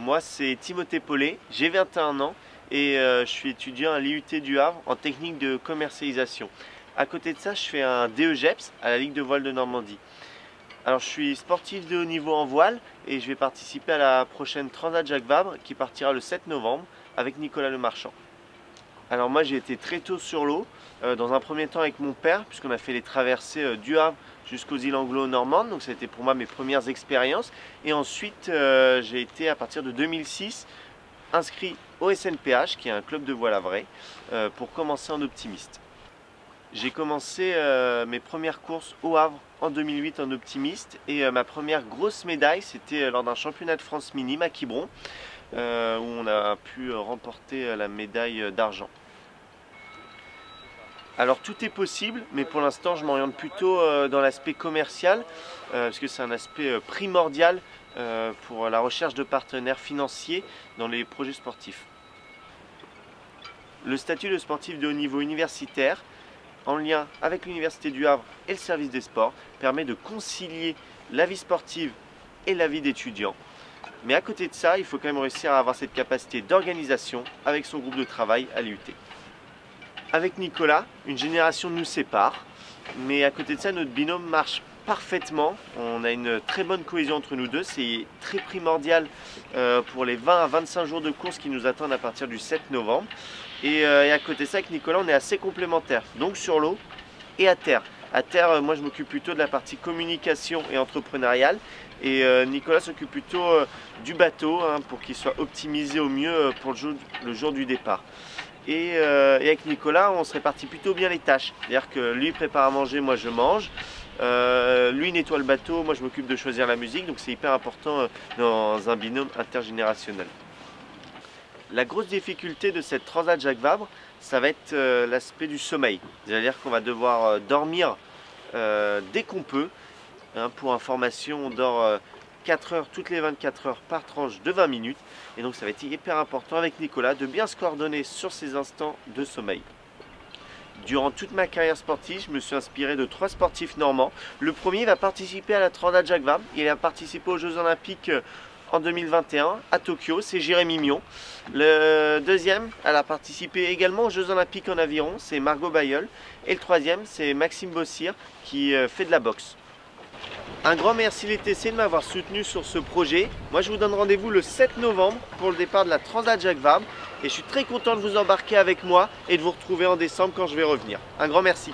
Moi c'est Timothée Paulet, j'ai 21 ans et je suis étudiant à l'IUT du Havre en technique de commercialisation. À côté de ça, je fais un DEGEPS à la Ligue de voile de Normandie. Alors je suis sportif de haut niveau en voile et je vais participer à la prochaine Transat Jacques Vabre qui partira le 7 novembre avec Nicolas Lemarchand. Alors moi j'ai été très tôt sur l'eau, dans un premier temps avec mon père puisqu'on a fait les traversées du Havre jusqu'aux îles anglo-normandes, donc ça a été pour moi mes premières expériences. Et ensuite j'ai été à partir de 2006 inscrit au SNPH qui est un club de voile havrais pour commencer en optimiste. J'ai commencé mes premières courses au Havre en 2008 en optimiste et ma première grosse médaille c'était lors d'un championnat de France minime à Quiberon où on a pu remporter la médaille d'argent. Alors tout est possible, mais pour l'instant je m'oriente plutôt dans l'aspect commercial parce que c'est un aspect primordial pour la recherche de partenaires financiers dans les projets sportifs. Le statut de sportif de haut niveau universitaire en lien avec l'Université du Havre et le service des sports permet de concilier la vie sportive et la vie d'étudiant. Mais à côté de ça, il faut quand même réussir à avoir cette capacité d'organisation avec son groupe de travail à l'IUT. Avec Nicolas, une génération nous sépare, mais à côté de ça, notre binôme marche parfaitement. On a une très bonne cohésion entre nous deux, c'est très primordial pour les 20 à 25 jours de course qui nous attendent à partir du 7 novembre. Et à côté de ça, avec Nicolas, on est assez complémentaires, donc sur l'eau et à terre. À terre, moi je m'occupe plutôt de la partie communication et entrepreneuriale et Nicolas s'occupe plutôt du bateau pour qu'il soit optimisé au mieux pour le jour du départ. Et avec Nicolas, on se répartit plutôt bien les tâches. C'est-à-dire que lui prépare à manger, moi je mange. Lui nettoie le bateau, moi je m'occupe de choisir la musique. Donc c'est hyper important dans un binôme intergénérationnel. La grosse difficulté de cette Transat Jacques Vabre, ça va être l'aspect du sommeil. C'est-à-dire qu'on va devoir dormir dès qu'on peut. Pour information, on dort 4 heures toutes les 24 heures par tranche de 20 minutes. Et donc ça va être hyper important avec Nicolas de bien se coordonner sur ces instants de sommeil. Durant toute ma carrière sportive, je me suis inspiré de 3 sportifs normands. Le premier va participer à la Transat Jacques Vabre. Il a participé aux Jeux Olympiques en 2021 à Tokyo, c'est Jérémy Mion. Le deuxième, elle a participé également aux Jeux Olympiques en aviron, c'est Margot Bayeul. Et le troisième, c'est Maxime Bossir qui fait de la boxe. Un grand merci l'ETC de m'avoir soutenu sur ce projet. Moi je vous donne rendez-vous le 7 novembre pour le départ de la Transat Jacques Vabre. Et je suis très content de vous embarquer avec moi et de vous retrouver en décembre quand je vais revenir. Un grand merci.